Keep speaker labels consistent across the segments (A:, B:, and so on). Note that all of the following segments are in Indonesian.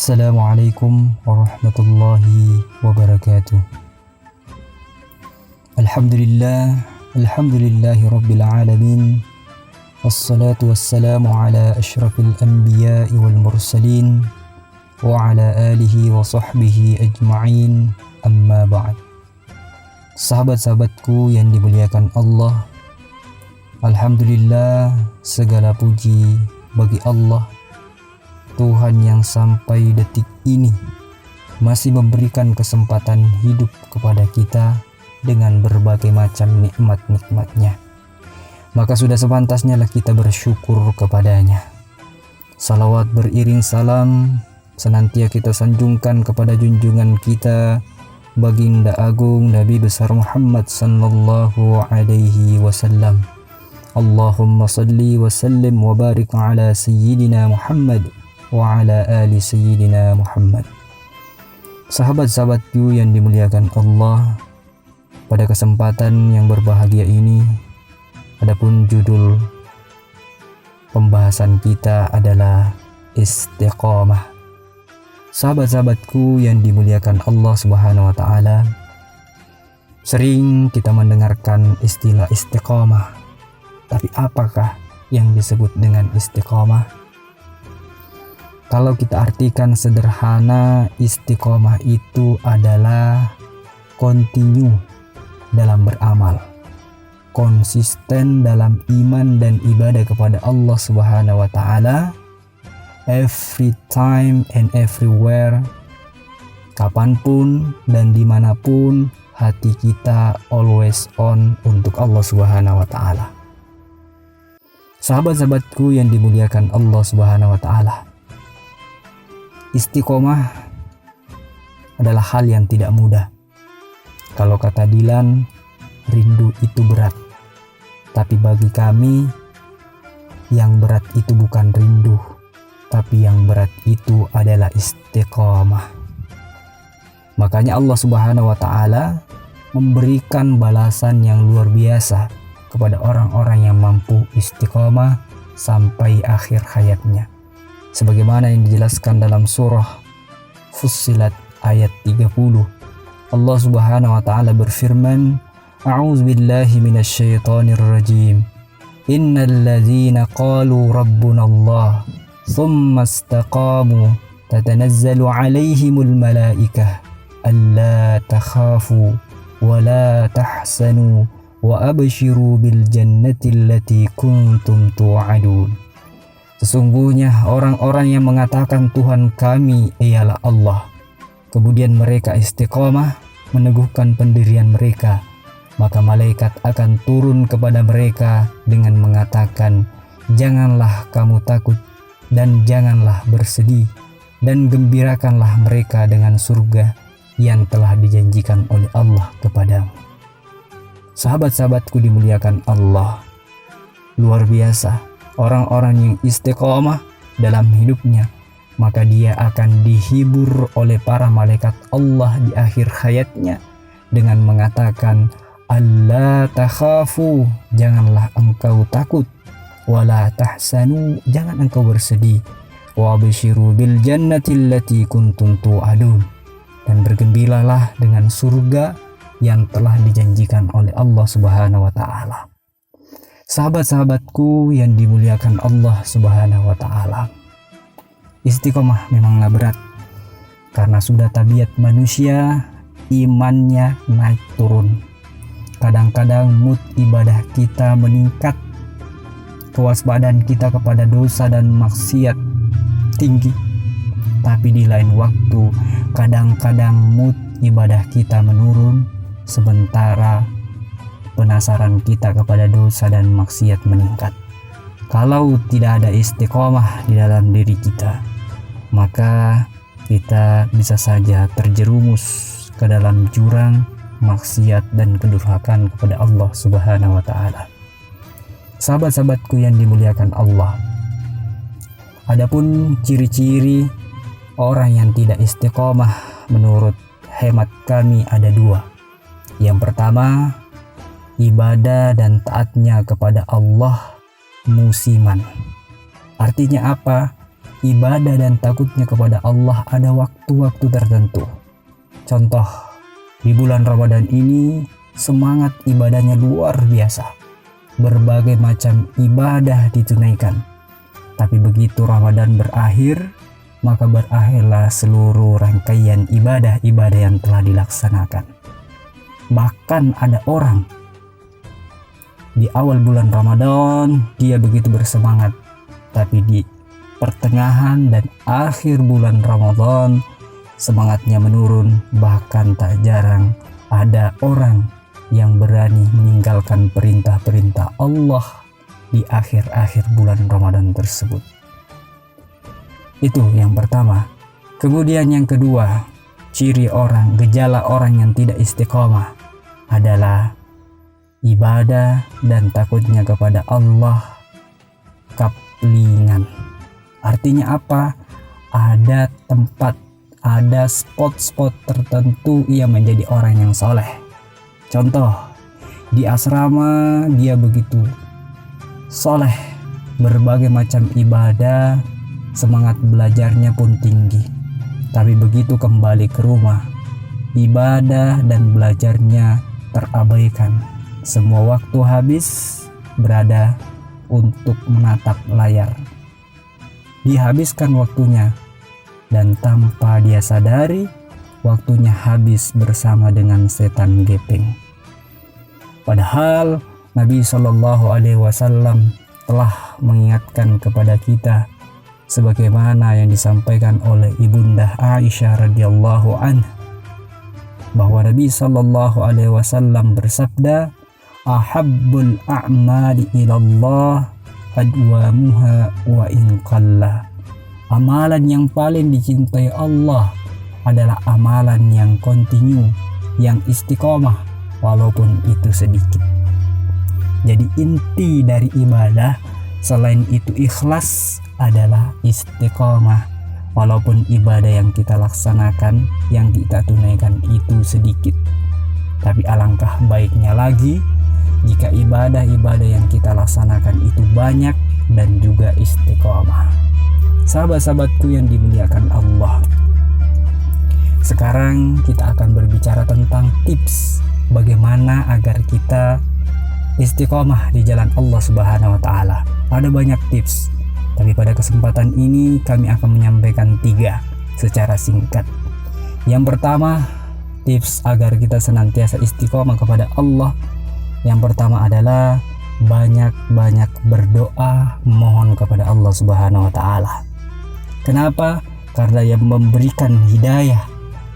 A: Assalamualaikum warahmatullahi wabarakatuh. Alhamdulillahi rabbil alamin. Wassalatu wassalamu ala asyrafil anbiya'i wal mursalin wa ala alihi wa sahbihi ajma'in, amma ba'd. Sahabat-sahabatku yang dimuliakan Allah, alhamdulillah, segala puji bagi Allah, Tuhan yang sampai detik ini masih memberikan kesempatan hidup kepada kita dengan berbagai macam nikmat-nikmatnya. Maka sudah sepantasnya lah kita bersyukur kepadanya. Salawat beriring salam senantiasa kita sanjungkan kepada junjungan kita, Baginda Agung Nabi besar Muhammad sallallahu alaihi wasallam. Allahumma salli wa sallim wa barik ala sayyidina Muhammad wa ala ali sayyidina Muhammad. Sahabat-sahabatku yang dimuliakan Allah, pada kesempatan yang berbahagia ini, adapun judul pembahasan kita adalah istiqamah. Sahabat-sahabatku yang dimuliakan Allah Subhanahu wa taala, sering kita mendengarkan istilah istiqamah. Tapi apakah yang disebut dengan istiqamah? Kalau kita artikan sederhana, istiqomah itu adalah continue dalam beramal, konsisten dalam iman dan ibadah kepada Allah Subhanahu wa taala, every time and everywhere, kapanpun dan dimanapun, hati kita always on untuk Allah Subhanahu wa taala. Sahabat-sahabatku yang dimuliakan Allah Subhanahu wa taala, istiqomah adalah hal yang tidak mudah. Kalau kata Dilan, rindu itu berat. Tapi bagi kami, yang berat itu bukan rindu, tapi yang berat itu adalah istiqomah. Makanya Allah Subhanahu wa taala memberikan balasan yang luar biasa kepada orang-orang yang mampu istiqomah sampai akhir hayatnya. Sebagaimana yang dijelaskan dalam surah Fussilat ayat 30. Allah Subhanahu wa taala berfirman, A'udzubillahi minasyaitonir rajim. Innal ladzina qalu rabbunallah tsumma istaqamu tatanazzalu 'alaihimul malaikah alla takhafu wa la tahzanu wa abshiru bil jannati allati kuntum tu'adun. Sesungguhnya orang-orang yang mengatakan Tuhan kami ialah Allah, kemudian mereka istiqomah meneguhkan pendirian mereka, maka malaikat akan turun kepada mereka dengan mengatakan, janganlah kamu takut dan janganlah bersedih, dan gembirakanlah mereka dengan surga yang telah dijanjikan oleh Allah kepadamu. Sahabat-sahabatku dimuliakan Allah, luar biasa orang-orang yang istiqomah dalam hidupnya, maka dia akan dihibur oleh para malaikat Allah di akhir hayatnya dengan mengatakan, alla takhafu, janganlah engkau takut, wala tahzanu, jangan engkau bersedih, wa abshiru bil jannati allati kuntum tu'adun, dan bergembiralah dengan surga yang telah dijanjikan oleh Allah Subhanahu wa taala. Sahabat-sahabatku yang dimuliakan Allah Subhanahu wa taala, istiqomah memanglah berat karena sudah tabiat manusia, imannya naik turun. Kadang-kadang mood ibadah kita meningkat, kewaspadaan kita kepada dosa dan maksiat tinggi. Tapi di lain waktu, kadang-kadang mood ibadah kita menurun, sementara penasaran kita kepada dosa dan maksiat meningkat. Kalau tidak ada istiqomah di dalam diri kita, maka kita bisa saja terjerumus ke dalam jurang maksiat dan kedurhakaan kepada Allah Subhanahu wa taala. Sahabat-sahabatku yang dimuliakan Allah, adapun ciri-ciri orang yang tidak istiqomah menurut hemat kami ada dua. Yang pertama, ibadah dan taatnya kepada Allah musiman. Artinya apa? ibadah dan takutnya kepada Allah ada waktu-waktu tertentu. Contoh, di bulan Ramadan ini semangat ibadahnya luar biasa. Berbagai macam ibadah ditunaikan. Tapi begitu Ramadan berakhir, maka berakhirlah seluruh rangkaian ibadah-ibadah yang telah dilaksanakan. Bahkan ada orang di awal bulan Ramadan dia begitu bersemangat, tapi di pertengahan dan akhir bulan Ramadan semangatnya menurun. Bahkan tak jarang ada orang yang berani meninggalkan perintah-perintah Allah di akhir-akhir bulan Ramadan tersebut. Itu yang pertama. Kemudian yang kedua, gejala orang yang tidak istiqomah adalah ibadah dan takutnya kepada Allah kaplingan. Artinya apa? Ada tempat, ada spot-spot tertentu ia menjadi orang yang soleh. Contoh, di asrama dia begitu soleh, berbagai macam ibadah, semangat belajarnya pun tinggi. Tapi begitu kembali ke rumah, ibadah dan belajarnya terabaikan. Semua waktu habis berada untuk menatap layar. Dihabiskan waktunya, dan tanpa dia sadari waktunya habis bersama dengan setan gepeng. Padahal Nabi SAW telah mengingatkan kepada kita sebagaimana yang disampaikan oleh Ibunda Aisyah radhiyallahu anha, bahwa Nabi SAW bersabda, ahabbul a'mali ilallah adwamuha wa in qalla. Amalan yang paling dicintai Allah adalah amalan yang kontinu, yang istiqomah walaupun itu sedikit. Jadi inti dari ibadah selain itu ikhlas adalah istiqomah. Walaupun ibadah yang kita laksanakan, yang kita tunaikan itu sedikit, tapi alangkah baiknya lagi jika ibadah-ibadah yang kita laksanakan itu banyak dan juga istiqomah. Sahabat-sahabatku yang dimuliakan Allah, sekarang kita akan berbicara tentang tips bagaimana agar kita istiqomah di jalan Allah Subhanahu wa Ta'ala. Ada banyak tips, tapi pada kesempatan ini kami akan menyampaikan 3 secara singkat. Yang pertama, tips agar kita senantiasa istiqomah kepada Allah. Yang pertama adalah banyak-banyak berdoa, mohon kepada Allah Subhanahu wa Ta'ala. Kenapa? Karena yang memberikan hidayah,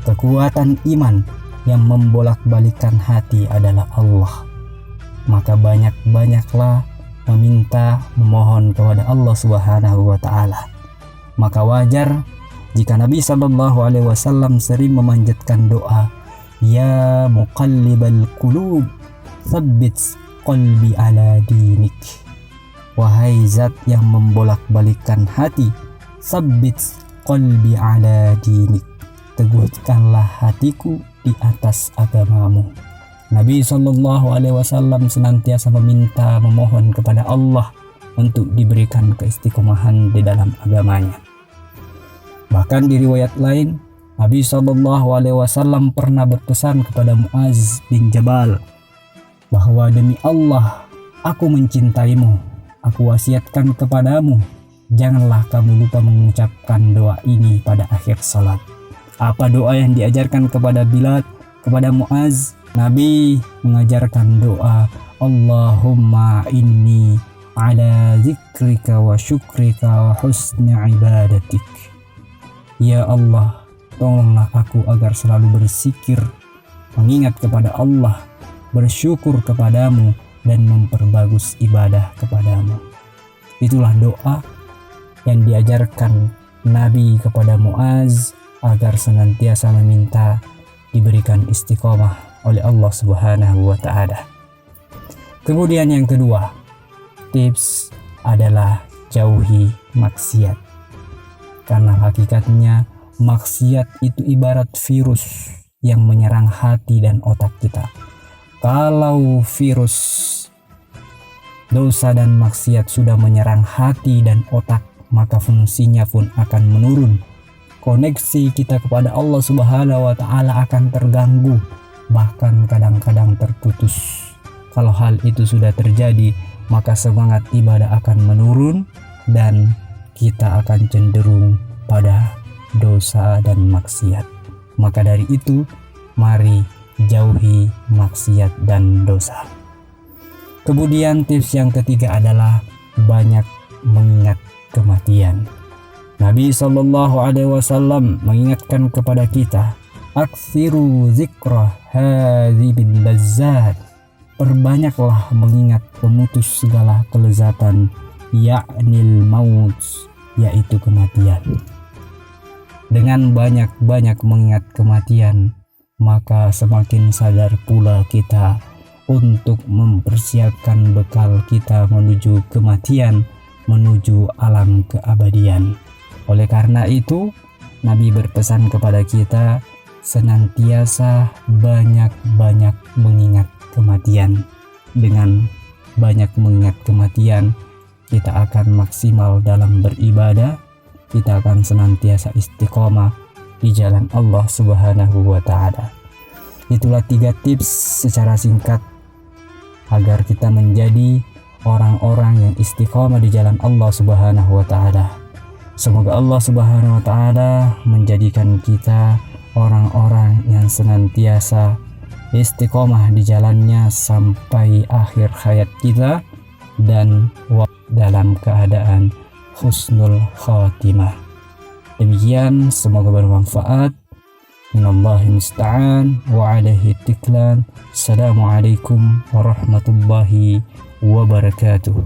A: kekuatan iman, yang membolak-balikan hati adalah Allah. Maka banyak-banyaklah meminta, memohon kepada Allah Subhanahu wa Ta'ala. Maka wajar jika Nabi SAW sering memanjatkan doa, ya muqallibal qulub tsabbit qalbi ala dinik. Wahai zat yang membolak-balikan hati, tsabbit qalbi ala dinik, teguhkanlah hatiku di atas agamamu. Nabi SAW senantiasa meminta, memohon kepada Allah untuk diberikan keistiqomahan di dalam agamanya. Bahkan di riwayat lain, Nabi SAW pernah berpesan kepada Muaz bin Jabal bahwa demi Allah, aku mencintaimu, aku wasiatkan kepadamu, janganlah kamu lupa mengucapkan doa ini pada akhir salat. Apa doa yang diajarkan kepada Bilal, kepada Muaz? Nabi mengajarkan doa, Allahumma inni ala zikrika wa syukrika wa husni ibadatik. Ya Allah, tolonglah aku agar selalu berzikir, mengingat kepada Allah, bersyukur kepadamu, dan memperbagus ibadah kepadamu. Itulah doa yang diajarkan Nabi kepada Muaz agar senantiasa meminta diberikan istiqomah oleh Allah Subhanahu wa Ta'ala. Kemudian yang kedua, tips adalah jauhi maksiat. Karena hakikatnya maksiat itu ibarat virus yang menyerang hati dan otak kita. Kalau virus dosa dan maksiat sudah menyerang hati dan otak, maka fungsinya pun akan menurun. Koneksi kita kepada Allah Subhanahu wa Ta'ala akan terganggu, bahkan kadang-kadang terputus. Kalau hal itu sudah terjadi, maka semangat ibadah akan menurun dan kita akan cenderung pada dosa dan maksiat. Maka dari itu, mari jauhi maksiat dan dosa. Kemudian tips yang ketiga adalah banyak mengingat kematian. Nabi SAW mengingatkan kepada kita, aksiru zikra hadhibil lazzat, perbanyaklah mengingat pemutus segala kelezatan, ya'nil maut, yaitu kematian. Dengan banyak-banyak mengingat kematian, maka semakin sadar pula kita untuk mempersiapkan bekal kita menuju kematian, menuju alam keabadian. Oleh karena itu, Nabi berpesan kepada kita senantiasa banyak-banyak mengingat kematian. Dengan banyak mengingat kematian, kita akan maksimal dalam beribadah, kita akan senantiasa istiqomah di jalan Allah Subhanahu wa Ta'ala. Itulah 3 tips secara singkat agar kita menjadi orang-orang yang istiqomah di jalan Allah Subhanahu wa Ta'ala. Semoga Allah Subhanahu wa Ta'ala menjadikan kita orang-orang yang senantiasa istiqomah di jalannya sampai akhir hayat kita dan dalam keadaan husnul khatimah. Demikian, semoga bermanfaat. Minallahi musta'an wa alaihi tiklan. Assalamualaikum warahmatullahi wabarakatuh.